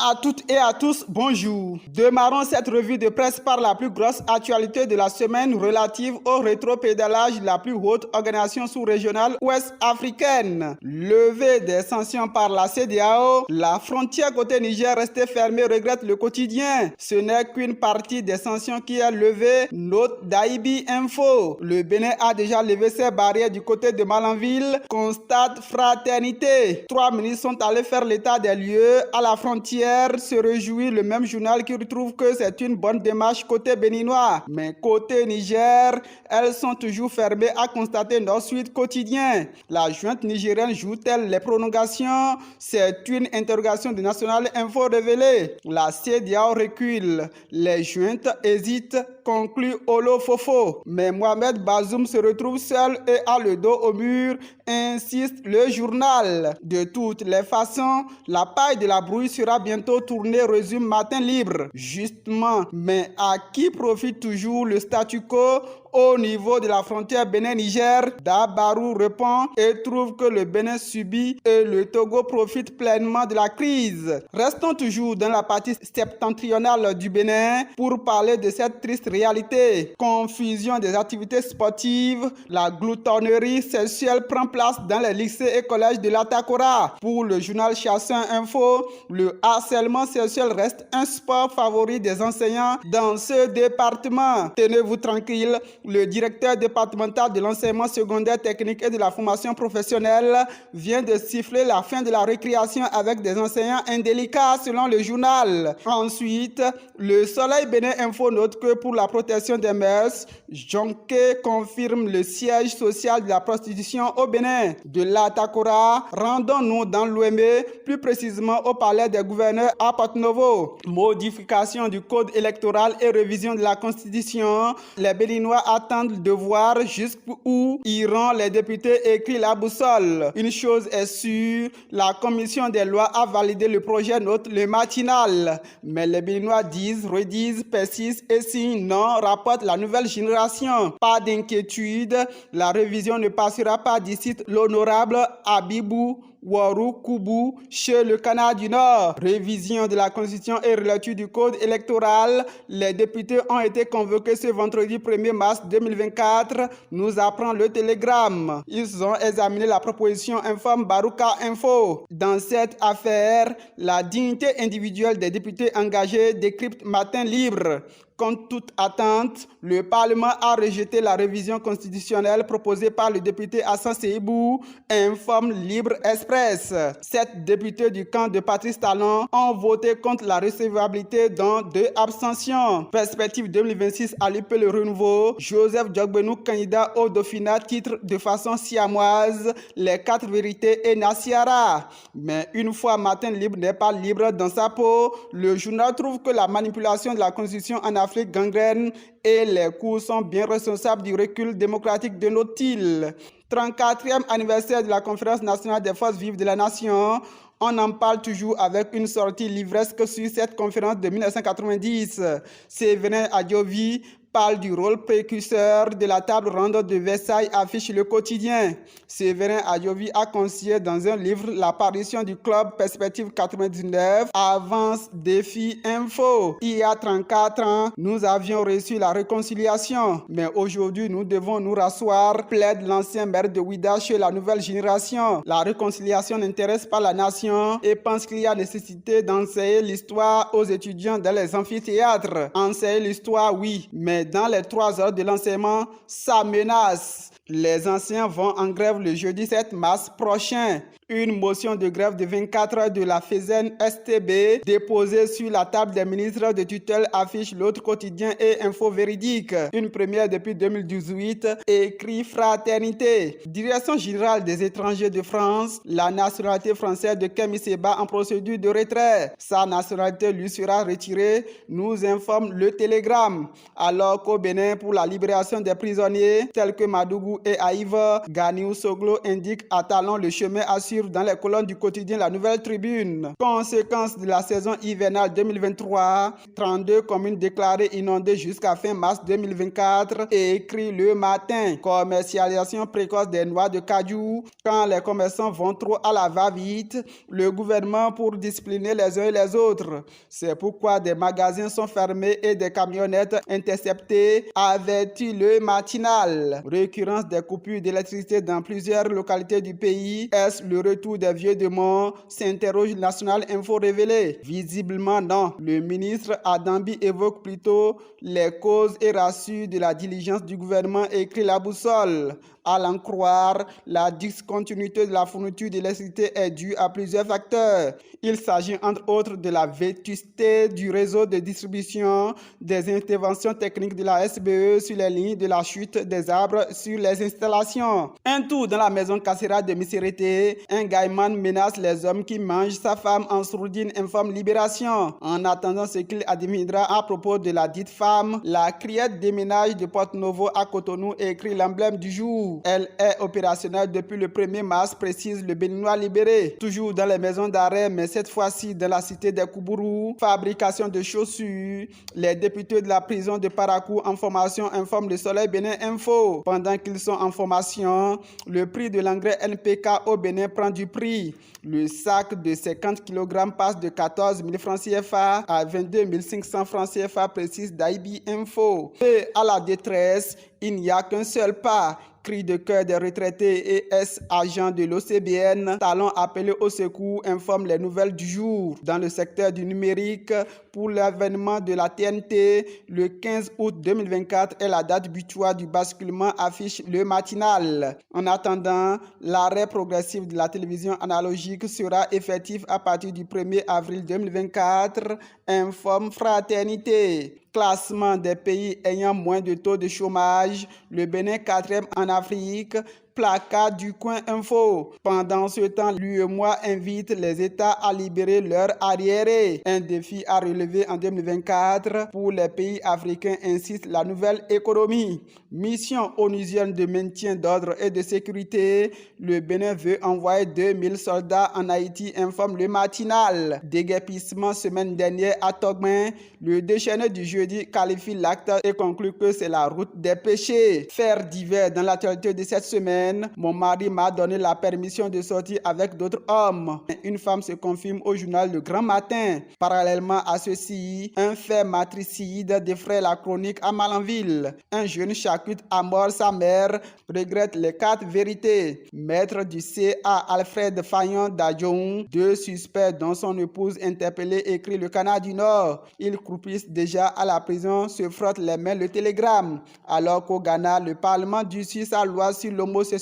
À toutes et à tous, bonjour. Démarrons cette revue de presse par la plus grosse actualité de la semaine relative au rétropédalage de la plus haute organisation sous-régionale ouest africaine. Levée des sanctions par la CEDEAO, la frontière côté Niger restée fermée regrette le quotidien. Ce n'est qu'une partie des sanctions qui est levée, note d'Aibi Info. Le Bénin a déjà levé ses barrières du côté de Malanville, constate fraternité. 3 ministres sont allés faire l'état des lieux à la frontière. Se réjouit le même journal qui retrouve que c'est une bonne démarche côté béninois. Mais côté Niger, elles sont toujours fermées, à constater notre suite quotidien. La junte nigérienne joue-t-elle les prolongations? C'est une interrogation de National Info révélée. La CEDEAO recule. Les juntes hésitent, conclut Olo Fofo. Mais Mohamed Bazoum se retrouve seul et a le dos au mur, insiste le journal. De toutes les façons, la paille de la brouille sera bientôt tournée, résume Matin Libre. Justement, mais à qui profite toujours le statu quo au niveau de la frontière Bénin-Niger? Dabarou répond et trouve que le Bénin subit et le Togo profite pleinement de la crise. Restons toujours dans la partie septentrionale du Bénin pour parler de cette triste réalité. Confusion des activités sportives, la gloutonnerie sexuelle prend place dans les lycées et collèges de l'Atakora. Pour le journal Chassin Info, le harcèlement sexuel reste un sport favori des enseignants dans ce département. Tenez-vous tranquille, le directeur départemental de l'enseignement secondaire technique et de la formation professionnelle vient de siffler la fin de la récréation avec des enseignants indélicats selon le journal. Ensuite, le Soleil Bénin Info note que pour la protection des mœurs, Jonké confirme le siège social de la prostitution au Bénin. De l'Atakora, rendons-nous dans l'Ouémé, plus précisément au palais des gouverneurs à Porto-Novo. Modification du code électoral et révision de la constitution. Les Béninois attendent de voir jusqu'où iront les députés, écrit la boussole. Une chose est sûre, la commission des lois a validé le projet, note le matinal. Mais les Béninois disent, redisent, persistent et signent non, rapporte la nouvelle génération. Pas d'inquiétude, la révision ne passera pas d'ici l'honorable Abibou Warou Koubou chez le Canada du Nord. Révision de la Constitution et relecture du Code électoral. Les députés ont été convoqués ce vendredi 1er mars 2024, nous apprend le Télégramme. Ils ont examiné la proposition, informe Barouka Info. Dans cette affaire, la dignité individuelle des députés engagés décrypte Matin Libre. Contre toute attente, le Parlement a rejeté la révision constitutionnelle proposée par le député Hassan Seibou, informe Libre Express. 7 députés du camp de Patrice Talon ont voté contre la recevabilité dont 2 abstentions. Perspective 2026 à l'IP Le Renouveau, Joseph Djogbenou, candidat au Dauphinat, titre de façon siamoise les 4 vérités et Nassiara. Mais une fois Matin Libre n'est pas libre dans sa peau, le journal trouve que la manipulation de la Constitution en Afrique gangrène et les coups sont bien responsables du recul démocratique de notre île. 34e anniversaire de la Conférence nationale des forces vives de la nation. On en parle toujours avec une sortie livresque sur cette conférence de 1990. Séverin Adjovi parle du rôle précurseur de la table ronde de Versailles, affiche le quotidien. Séverin Adjovi a conseillé dans un livre l'apparition du club Perspective 99, avance défi info. Il y a 34 ans, nous avions reçu la réconciliation, mais aujourd'hui nous devons nous rasseoir, plaide l'ancien maire de Ouida chez la nouvelle génération. La réconciliation n'intéresse pas la nation et pense qu'il y a nécessité d'enseigner l'histoire aux étudiants dans les amphithéâtres. Enseigner l'histoire, oui, mais dans les 3 heures de l'enseignement, ça menace. Les enseignants vont en grève le jeudi 7 mars prochain. Une motion de grève de 24 heures de la FESEN STB déposée sur la table des ministres de tutelle affiche l'autre quotidien et info véridique. Une première depuis 2018, écrit Fraternité. Direction générale des étrangers de France, la nationalité française de Kémy Séba en procédure de retrait. Sa nationalité lui sera retirée, nous informe le Télégramme. Alors qu'au Bénin, pour la libération des prisonniers tels que Madougou et Aïva, Ganiou Soglo indique à Talon le chemin à suivre figure dans les colonnes du quotidien La Nouvelle Tribune. Conséquence de la saison hivernale 2023, 32 communes déclarées inondées jusqu'à fin mars 2024, et écrit Le Matin. Commercialisation précoce des noix de cajou. Quand les commerçants vont trop à la va-vite, le gouvernement pour discipliner les uns et les autres. C'est pourquoi des magasins sont fermés et des camionnettes interceptées, avertit Le Matinal. Récurrence des coupures d'électricité dans plusieurs localités du pays. Est-ce le retour des vieux démons? S'interroge National Info Révélé. Visiblement non. Le ministre Adambi évoque plutôt les causes et rassure de la diligence du gouvernement, écrit La Boussole. À l'en croire, la discontinuité de la fourniture d'électricité est due à plusieurs facteurs. Il s'agit entre autres de la vétusté du réseau de distribution, des interventions techniques de la SBE sur les lignes, de la chute des arbres sur les installations. Un tour dans la maison carcérale de Missérété, un gaiman menace les hommes qui mangent sa femme en sourdine, informe Libération. En attendant ce qu'il adviendra à propos de la dite femme, la criette déménage de Porto-Novo à Cotonou, écrit l'emblème du jour. Elle est opérationnelle depuis le 1er mars, précise le Béninois Libéré. Toujours dans les maisons d'arrêt, mais cette fois-ci dans la cité des Koubourou. Fabrication de chaussures. Les députés de la prison de Parakou en formation, informe le Soleil Bénin Info. Pendant qu'ils sont en formation, le prix de l'engrais NPK au Bénin prend du prix. Le sac de 50 kg passe de 14 000 francs CFA à 22 500 francs CFA, précise Daibi Info. Et à la détresse, il n'y a qu'un seul pas. Cri de cœur des retraités et ex-agents de l'OCBN, talons appelés au secours, informe les nouvelles du jour. Dans le secteur du numérique, pour l'avènement de la TNT, le 15 août 2024 est la date butoir du basculement, affiche Le Matinal. En attendant, l'arrêt progressif de la télévision analogique sera effectif à partir du 1er avril 2024, informe Fraternité. Classement des pays ayant moins de taux de chômage, le Bénin 4e en Afrique, placard du Coin Info. Pendant ce temps, l'UEMOA invite les États à libérer leurs arriérés. Un défi à relever en 2024 pour les pays africains, insiste la Nouvelle Économie. Mission onusienne de maintien d'ordre et de sécurité. Le Bénin veut envoyer 2000 soldats en Haïti, informe Le Matinal. Déguerpissement semaine dernière à Togmin. Le déchaîné du jeudi qualifie l'acte et conclut que c'est la route des péchés. Faire divers dans l'actualité de cette semaine. Mon mari m'a donné la permission de sortir avec d'autres hommes. Une femme se confirme au journal Le Grand Matin. Parallèlement à ceci, un fait matricide défraie la chronique à Malanville. Un jeune charcute à mort sa mère, regrette les 4 vérités. Maître du CA Alfred Fayon d'Adjoun, 2 suspects dont son épouse interpellée, écrit Le Canard du Nord. Ils croupissent déjà à la prison, se frottent les mains le télégramme. Alors qu'au Ghana, le Parlement durcit sa loi sur l'homosexualité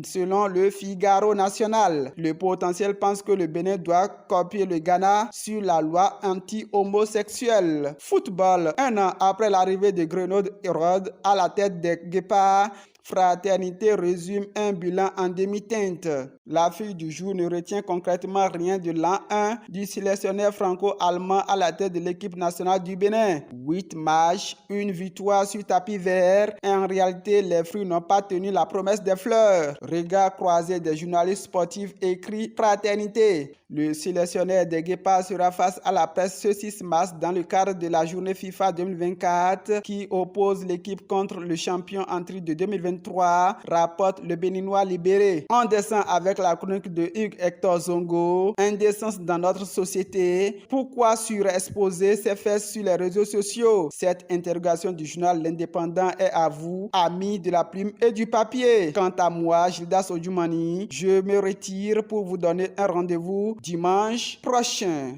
selon le Figaro national. Le potentiel pense que le Bénin doit copier le Ghana sur la loi anti-homosexuelle. Football. 1 an après l'arrivée de Grenoble-Hérode à la tête des Guépards, Fraternité résume un bilan en demi-teinte. La fille du jour ne retient concrètement rien de l'an 1 du sélectionneur franco-allemand à la tête de l'équipe nationale du Bénin. 8 matchs, 1 victoire sur tapis vert. En réalité, les fruits n'ont pas tenu la promesse des fleurs. Regard croisé des journalistes sportifs, écrit Fraternité. Le sélectionneur des Guépards sera face à la presse ce 6 mars dans le cadre de la journée FIFA 2024 qui oppose l'équipe contre le champion en titre de 2023, rapporte le Béninois Libéré. On descend avec la chronique de Hugues Hector Zongo. Indécence dans notre société. Pourquoi surexposer ces faits sur les réseaux sociaux? Cette interrogation du journal L'Indépendant est à vous, amis de la plume et du papier. Quant à moi, Gildas Odjoumani, je me retire pour vous donner un rendez-vous dimanche prochain.